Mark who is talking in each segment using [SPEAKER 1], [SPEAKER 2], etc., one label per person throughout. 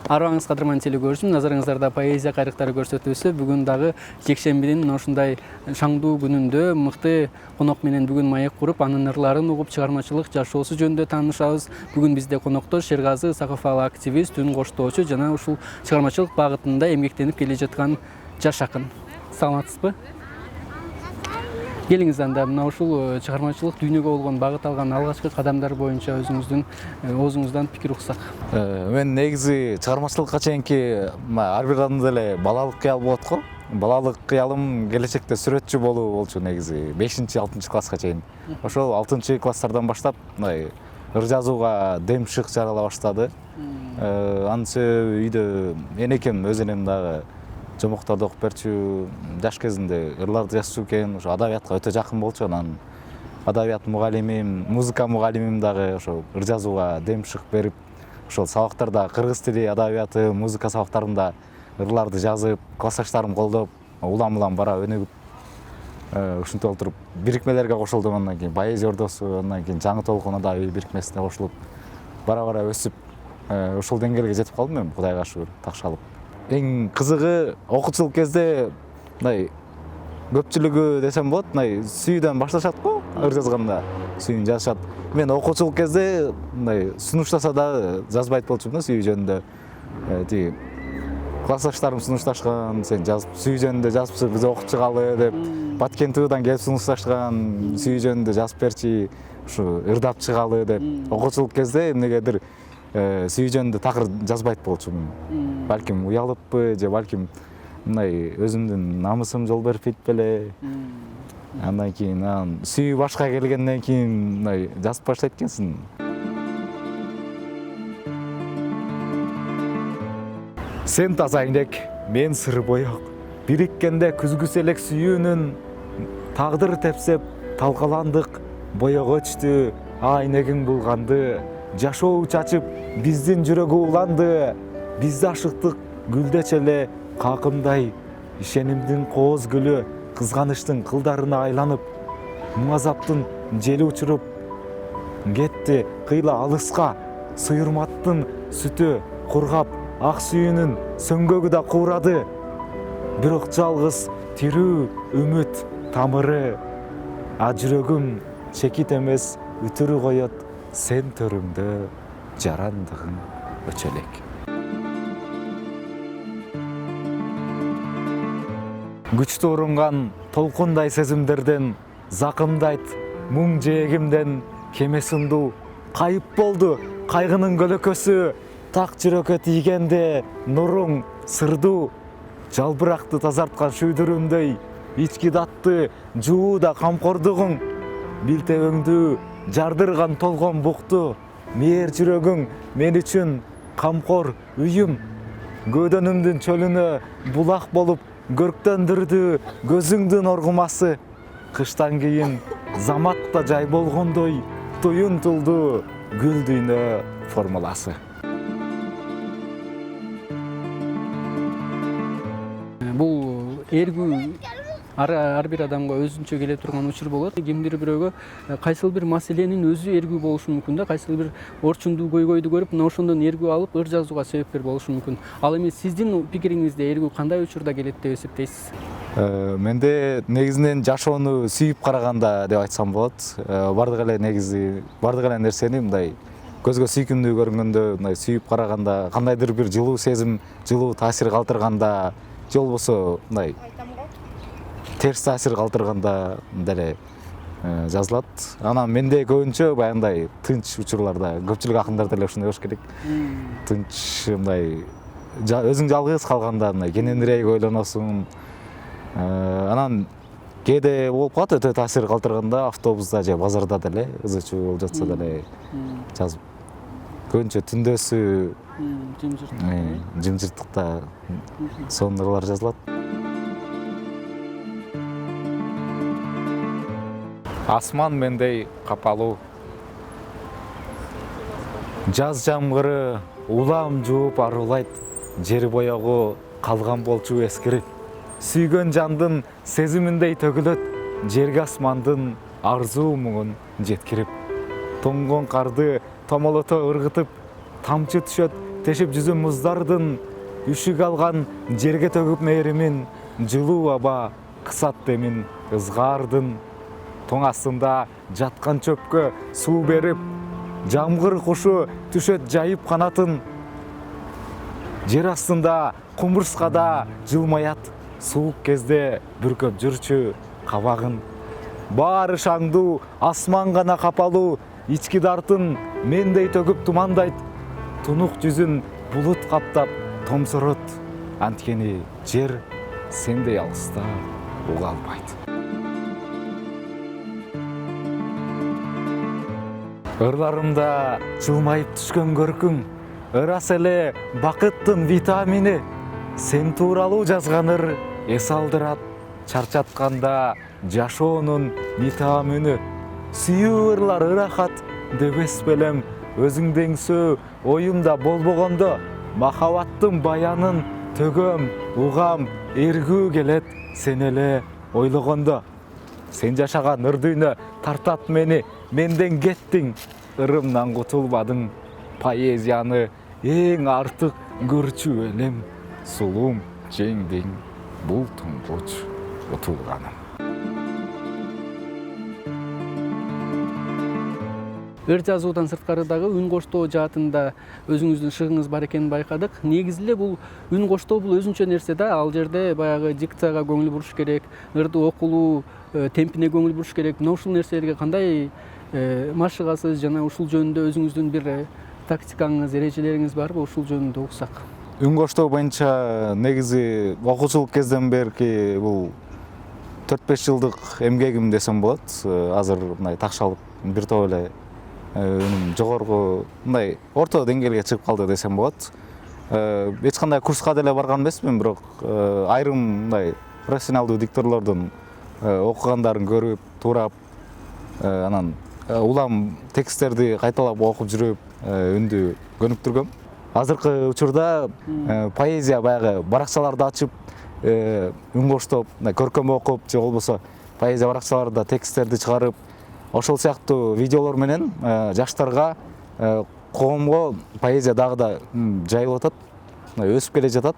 [SPEAKER 1] Арыбаңыз кадырман телекөрүүчү, назарыңыздарда поэзия кайрыктары көрсөтүүсү. Бүгүн дагы жекшембинин ушундай шаңдуу күнүндө мыкты конок менен бүгүн маек куруп, анын ырларын угуп, чыгармачылык жашоосу жөнүндө таанышабыз. Бүгүн бизде конокто Шергазы Сакыфалы активист, үн коштоочу жана ушул чыгармачылык багытында эмгектенип келе жаткан жаш акын. Саламатсызбы? Келиңиз анда мына ушул чыгармачылык дүйнөгө болгон багыт алган алгачкы кадамдар боюнча өзүңүздөн пикир уксак.
[SPEAKER 2] Мен негизи чыгармачылыкка чейинки ар бир адамда эле балалык кыял болот го. Балалык кыялым келечекте сүрөтчү болуу болчу негизи 5-6 класска чейин. Ошол 6 класстардан баштап мындай ыр жазууга дем шык жарала баштады. Анысы үйдө энекем өз энем дагы жомокторду окуп берчү, жаш кезинде ырларды жазчу экен, ошо адабиятка өтө жакын болчу. Анан адабият мугалимим, музыка мугалимим дагы ошо ыр жазууга дем шык берип, ошол сабактарда кыргыз тили, адабияты, музыка сабактарында ырларды жазып, классташтарым колдоп, улам бара өнүгүп, ушинтип отуруп бирикмелерге кошулдум. Андан кийин поэзия ордосу, андан кийин жаңы толкун адабий бирикмесине кошулуп, бара өсүп, ушул деңгээлге жетип калдым мен, Кудайга шүгүр, такшалып. Эң кызыгы окуучулук кезде мындай көпчүлүгү десем болот, мындай сүйүүдөн башташат го, ыр жазганда сүйүүн жазышат. Мен окуучулук кезде мындай сунуштаса да жазбайт болчумун да сүйүү жөнүндө. Тиги классташтарым сунушташкан, сен жазып сүйүү жөнүндө жазыпсың, биз окуп чыгалы деп, Баткен ТВдан келип сунушташкан, сүйүү жөнүндө жазып берчи, ушу ырдап чыгалы деп. Окуучулук кезде эмнегедир сүйүү жөнүндө такыр жазбайт болчумун. Балким уялыппы же балким мындай өзүмдүн намысым жол бербейт беле. Андан кийин сүйүү башка келгенден кийин мындай жазып баштайт экенсиң. Сен таза айнек, мен сыр боек. Бириккенде күзгүс элек сүйүүнүн, тагдыр тепсеп талкаландык, боек өчтү, айнегиң булганды. Жашоо чачып, биздин жүрөгү уланды. Бизде ашыктык гүлдөчү эле какымдай. Ишенимдин кооз гүлү кызганыштын кылдарына айланып, муңазаптын жели учуруп кетти кыйла алыска. Сыйырматтын сүтү кургап, ак сүйүүнүн сөңгөгү да куурады. Бирок жалгыз тирүү үмүт тамыры, а жүрөгүм чекит эмес үтүрү коет. Сен төрүңдө жарандыгың өчөлек. Күчтүү урунган толкундай сезимдерден, закымдайт муң жээгимден кеме сынду. Кайып болду кайгынын көлөкөсү, так жүрөккө тийгенде нуруң сырдуу. Жалбыракты тазарткан шүйдүрүмдөй, ички датты жууда камкордугуң. Билтебеңдү жардырган толгон букту, мээр жүрөгүң мен үчүн камкор үйүм. Көөдөнүмдүн чөлүнө булак болуп көрктөндүрдү көзүңдүн оргумасы. Кыштан кийин заматта жай болгондой, туюнтулду гүл дүйнө формуласы.
[SPEAKER 1] Бул эргүү ар бир адамга өзүнчө келе турган учур болот. Кимдир бирөөгө кайсыл бир маселенин өзү эргүү болушу мүмкүн да, кайсыл бир орчундуу көйгөйдү көрүп, мына ошондон эргүү алып ыр жазууга себепкер болушу мүмкүн. Ал эми сиздин пикириңизде эргүү кандай учурда келет деп эсептейсиз?
[SPEAKER 2] Менде негизинен жашоону сүйүп караганда деп айтсам болот. Бардык эле нерсени мындай көзгө сүйкүмдүү көрүнгөндө, мындай сүйүп караганда, кандайдыр бир жылуу сезим, жылуу таасир калтырганда, же болбосо мындай терс таасир калтырганда деле жазылат. Анан менде көбүнчө баягындай тынч учурларда, көпчүлүк акындар деле ушундай болуш керек. Тынч мындай өзүң жалгыз калганда мындай кененирээк ойлоносуң. Анан кээде болуп калат өтө таасир калтырганда, автобуста же базарда деле ызы чуу болуп жатса деле жазып. Көбүнчө түндөсү жымжырттыкта сонун ырлар жазылат. Асман мендей капалуу, жаз жамгыры улам жууп арулайт. Жер боягу калган болчу эскирип. Сүйгөн жандын сезиминдей төгүлөт, жерге асмандын арзуу муңун жеткирип. Тоңгон карды томолото ыргытып, тамчы түшөт тешип жүзүм муздардын, үшүк алган жерге төгүп мээримин, жылуу аба кысат демин ызгаардын. Тоң астында жаткан чөпкө суу берип, жамгыр кушу түшөт жайып канатын. Жер астында кумурскада жылмаят, суук кезде бүркөп жүрчү кабагын. Баары шаңдуу, асман гана капалуу, ички дартын мендей төгүп тумандайт. Тунук жүзүн булут каптап томсорот, анткени жер сендей алыста уга албайт. Ырларымда жылмайып түшкөн көркүң, ырас эле бакыттын витамини. Сен тууралуу жазганыр эс алдырат, чарчатканда жашоонун витамини. Сүйүү ырлар ырахат дебес белем, өзүңдеңсөө оюмда болбогондо, махабаттын баянын төгөм, угам, эргүү келет сен эле ойлогондо. Сен жашаган ыр дүйнө тартат мени, менден кеттиң, ырымдан кутулбадың. Поэзияны эң артык көрчү элем, сулуум жеңдиң, бул туңгуч утулганым.
[SPEAKER 1] Ыр жазуудан сырткары дагы үн коштоо жаатында өзүңүздүн шыгыңыз бар экенин байкадык. Негизи эле бул үн коштоо бул өзүнчө нерсе да. Ал жерде баягы дикцияга көңүл буруш керек, ырды окулуу темпине көңүл буруш керек. Мына ушул нерселерге кандай машыгасыз жана ушул жөнүндө өзүңүздүн бир тактикаңыз, эрежелериңиз барбы? Ушул жөнүндө уксак.
[SPEAKER 2] Үн коштоо боюнча негизи окуучулук кезден берки бул 4-5 жылдык эмгегим десем болот. Азыр мындай такшалып бир топ эле үнүм жогорку мындай орто деңгээлге чыгып калды десем болот. Эч кандай курска деле барган эмесмин, бирок айрым мындай профессионалдуу дикторлордун окугандарын көрүп, туурап, анан улам тексттерди кайталап окуп жүрүп, үндү көнүктүргөм. Азыркы учурда поэзия баягы баракчаларды ачып, үн коштоп, көркөм окуп, же болбосо поэзия баракчаларында тексттерди чыгарып, ошол сыяктуу видеолор менен жаштарга, коомго поэзия дагы да жайылып атат, өсүп келе жатат.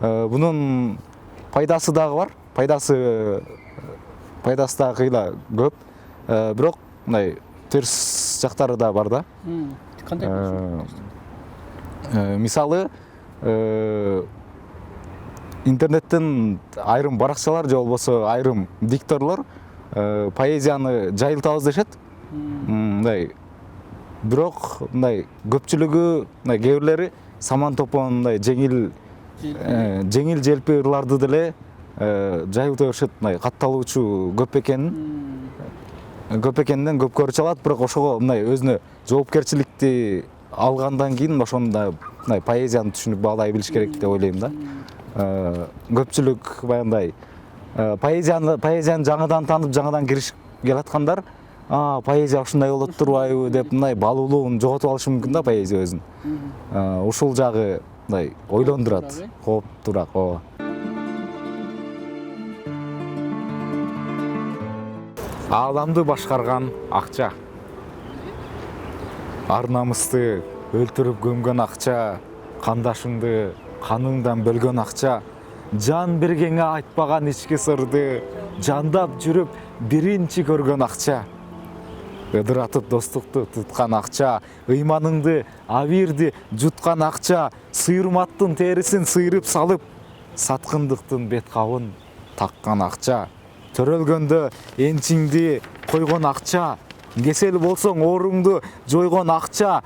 [SPEAKER 2] Бунун пайдасы дагы бар, пайдасы дагы кыйла көп. Бирок мындай терс жактары да бар да.
[SPEAKER 1] Кандай?
[SPEAKER 2] Мисалы, интернеттен айрым баракчалар же болбосо айрым дикторлор поэзияны жайылтабыз дешет. Мындай бирок мындай көпчүлүгү, мындай кээ бирлери саман топон мындай жеңил желпи ырларды деле жайылта беришет. Мындай катталуучу көп экенинен көп көрүчү алат, бирок ошого мындай өзүнө жоопкерчиликти алгандан кийин ошондо мындай поэзияны түшүнүп баалай билиш керек деп ойлойм да. Көпчүлүк баягындай поэзияны жаңыдан таанып, жаңыдан киришип келаткандар, поэзия ушундай болот турбайбы деп мындай балуулугун жоготуп алышы мүмкүн да поэзия өзүн. Ушул жагы мындай ойлондурат, кооптуураак. Ааламды башкарган акча, ар намысты өлтүрүп көмгөн акча, кандашыңды каныңдан бөлгөн акча, жан бергеңе айтпаган ички сырды жандап жүрүп биринчи көргөн акча, ыдыратып достукту туткан акча, ыйманыңды абийирди жуткан акча, сыйырматтын терисин сыйрып салып, саткындыктын бет кабын таккан акча, төрөлгөндө энчиңди койгон акча, кесел болсоң ооруңду жойгон акча,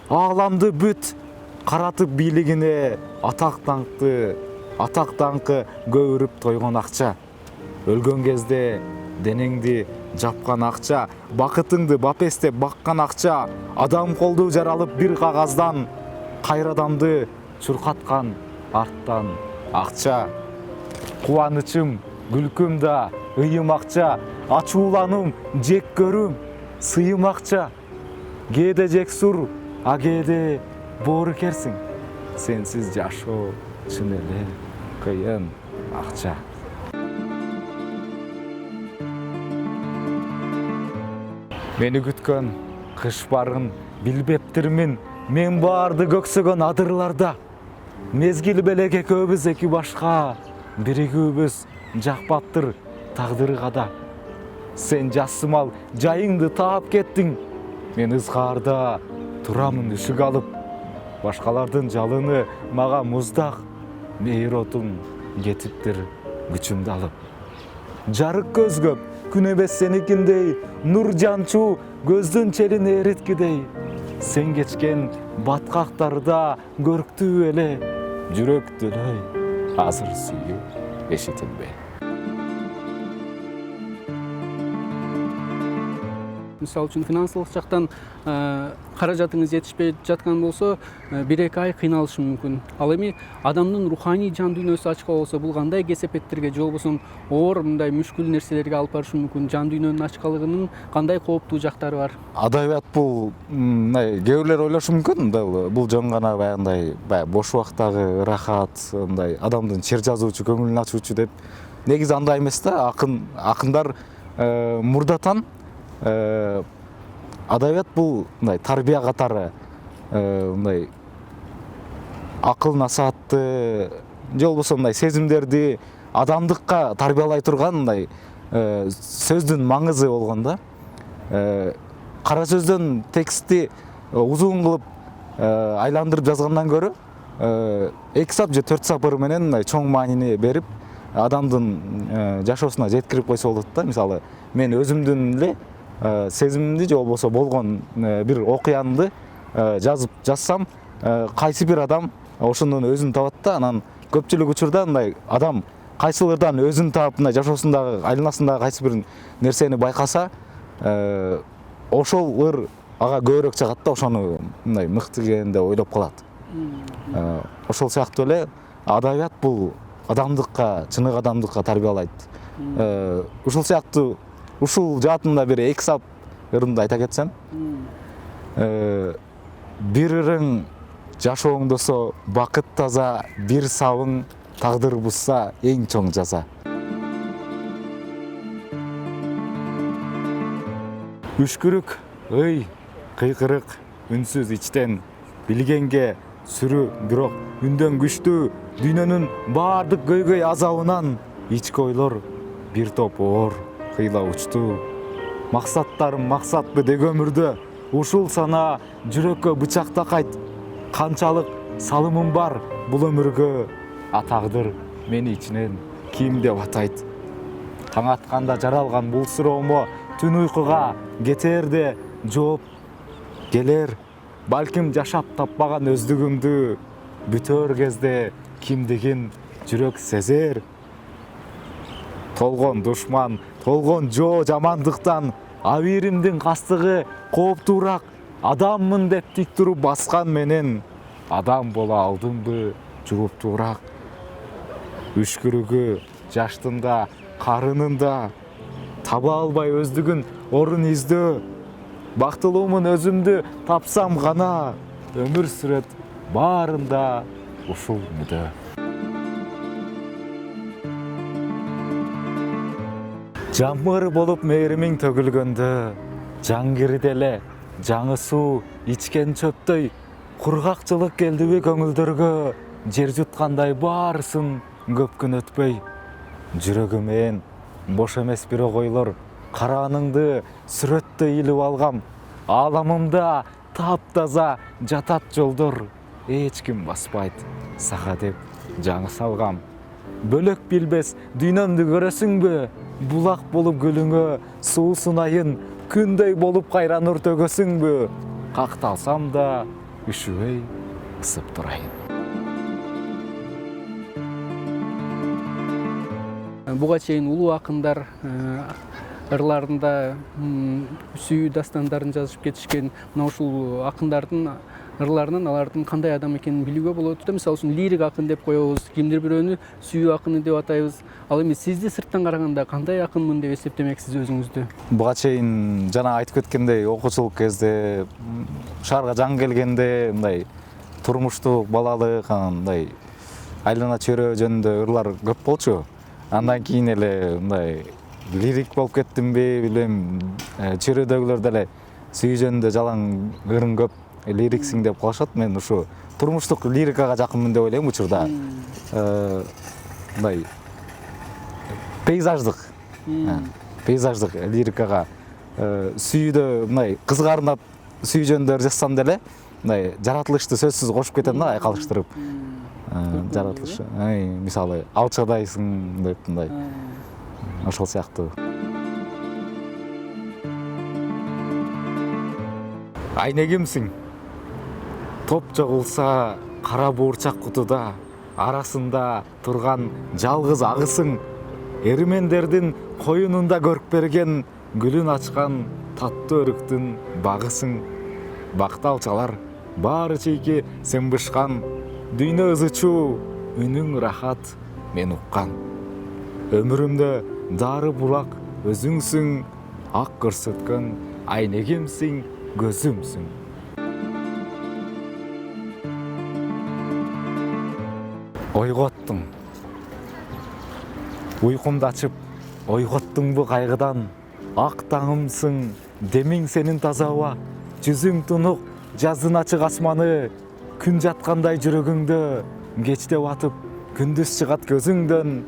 [SPEAKER 2] ааламды бүт каратып бийлигине атак даңкы көбүрүп тойгон акча, өлгөн кезде денеңди жапкан акча, бакытыңды бапестеп баккан акча, адам колду жаралып бир кагаздан, кайрадамды чуркаткан арттан акча, кубанычым күлкүм да ыйым акча, ачууланум жек көрүм сыйым акча, кээде жексур, а кээде боорукерсиң, сенсиз жашоо чын эле кыйын акча. Мени күткөн кыш барын билбептирмин, мен барды көксөгөн адырларда, мезгил белек экөөбүз эки башка, биригүүбүз жакпаптыр тагдыргада. Сен жасымал жайыңды таап кеттиң, мен ызгаарда турамын үшүк алып, башкалардын жалыны мага муздак, мейир отун кетиптир күчүмдү алып. Жарык көзгөп күн эмес сеникиндей, нур жанчу көздүн челин эриткидей. Сен кечкен баткактарда көрктүү эле, жүрөктөлөй азыр сүйүү эшитилбей.
[SPEAKER 1] Мисалы үчүн финансылык жактан каражатыңыз жетишпей жаткан болсо, 1-2 ай кыйналышы мүмкүн. Ал эми адамдын руханий жан дүйнөсү ачка болсо, бул кандай кесепеттерге же болбосо оор мындай мүшкүл нерселерге алып барышы мүмкүн? Жан дүйнөнүн ачкалыгынын кандай кооптуу жактары бар?
[SPEAKER 2] Адабият бул кээ бирлер ойлошу мүмкүн, бул жөн гана баягындай бош убактагы ырахат, мындай адамдын чер жазуучу, көңүлүн ачуучу деп. Негизи андай эмес да, акындар мурдатан адабият бул мындай тарбия катары, мындай акыл насаатты же болбосо мындай сезимдерди адамдыкка тарбиялай турган мындай сөздүн маңызы болгон да. Кара сөздөн текстти узун кылып айландырып жазгандан көрө 2 сап же 4 сапыр менен мындай чоң маанини берип адамдын жашоосуна жеткирип койсо болот да. Мисалы мен өзүмдүн эле сезимимди же болбосо болгон бир окуянды жазсам, кайсы бир адам ошондон өзүн табат да. Анан көпчүлүк учурда мындай адам кайсылырдан өзүн таап, мындай жашоосундагы айланасындагы кайсы бир нерсени байкаса, ошол ыр ага көбүрөөк чыгат да, ошону мындай мыкты экен деп ойлоп калат. Ошол сыяктуу эле адабият бул адамдыкка, чыныгы адамдыкка тарбиялайт. Ушул сыяктуу ушул жаатында бир 2 сап ырымды айта кетсем, бир ырың жашооңдосо бакыт таза, бир сабың тагдыр бузса эң чоң жаза. Үшкүрүк, ый, кыйкырык, үнсүз ичтен, билгенге сүрү, бирок үндөн күчтүү, дүйнөнүн баардык көйгөй азабынан ички ойлор бир топ оор кыйла учту. Максаттарым максатты дег өмүрдө, ушул сана жүрөккө бычак такайт. Канчалык салымым бар бул өмүргө, атагдыр мени ичинен ким деп атайт. Таң атканда жаралган бул суроомо түн уйкуга кетерде жооп келер. Балким жашап таппаган өздүгүмдү бүтөр кезде кимдигин жүрөк сезер. Толгон душман, толгон жоо жамандыктан, абийиримдин кастыгы кооптуураак. Адаммын деп тик туруп баскан менен, адам боло алдымбы жууптуураак. Үшкүрүгү жаштында, карынында, таба албай өздүгүн орун издөө. Бактылуумун өзүмдү тапсам гана, өмүр сүрөт баарында ушул мүдө. Жамыр болуп мээримиң төгүлгөндө, жангириде эле жаңы суу ичкен чөптөй, кургакчылык келдиби көңүлдөргө, жер жуткандай баарысын көп күн өтпөй. Жүрөгүмөн бош эмес бирок ойлор, карааныңды сүрөттөй илип алгам. Ааламымда таптаза жатат жолдор, эч ким баспайт сага деп жаңы салгам. Бөлөк билбес дүйнөмдү көрөсүңбү, булак болуп гүлүңө суу сунайын, күндөй болуп кайра нур төгөсүңбү, какталсам да үшүбөй ысып турайын.
[SPEAKER 1] Буга чейин улуу акындар ырларында сүйүү дастандарын жазып кетишкен. Мына ушул акындардын ырларынан алардын кандай адам экенин билүүгө болот да. Мисалы үчүн лирик акын деп коебуз, кимдир бирөөнү сүйүү акыны деп атайбыз. Ал эми сизди сырттан караганда кандай акынмын деп эсептемексиз өзүңүздү? Буга
[SPEAKER 2] чейин жана айтып кеткендей, окуучулук кезде, шаарга жаңы келгенде мындай турмуштук, балалык, мындай айлана чөйрө жөнүндө ырлар көп болчу. Андан кийин эле мындай лирик болуп кеттимби, билбейм, чөйрөдөгүлөр деле сүйүү жөнүндө жалаң ырым көп лириксиң деп калышат. Мен ушу турмуштук лирикага жакынмын деп ойлойм учурда. Мындай пейзаждык лирикага сүйүүдө мындай кызгарынат сүй жөндөр жазсам деле мындай жаратылышты сөзсүз кошуп кетем да, айкалыштырып. Жаратылыш, мисалы алчадайсың деп мындай. Ошол сыяктуу. Айнегимсиң? Топ жогулса кара буурчак кутуда арасында турган жалгыз агысың. Эримендердин коюнунда көрүп берген гүлүн ачкан таттуу өрүктүн багысың. Бакталчалар баары чейки сен бышкан, дүйнө ызычуу, үнүң рахат мен уккан. Өмүрүмдө дары булак өзүңсүң, ак көрсөткөн айнегимсиң, көзүмсүң. Ойготтуң. Уйкумду ачып, ойготтуңбу кайгыдан, ак таңымсың, демиң сенин тазаба, жүзүң тунук, жаздын ачык асманы, күн жаткандай жүрөгүңдө, кечте батып, күндүз чыгат көзүңдөн,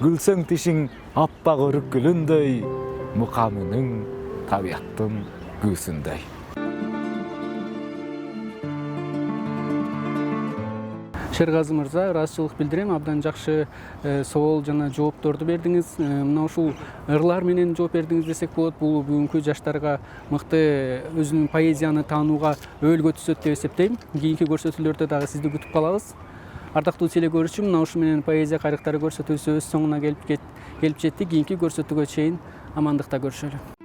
[SPEAKER 2] күлсөң тишиң аппак өрүк гүлүндөй, мукамының табияттын күүсүндөй.
[SPEAKER 1] Шергази мырза, ыраазычылык билдирем, абдан жакшы соол жана жоопторду бердиңиз. Мына ушул ырлар менен жооп бердиңиз десек болот. Бул бүгүнкү жаштарга мыкты өзүнүн поэзияны таанууга өбөлгө түзөт деп эсептейм. Кийинки көрсөтүүлөрдө дагы сизди күтүп калабыз. Ардактуу телекөрүүчү, мына ушу менен поэзия кайрыктары көрсөтүүсү өз соңуна келип жетти. Кийинки көрсөтүүгө чейин амандыкта көрүшөлү.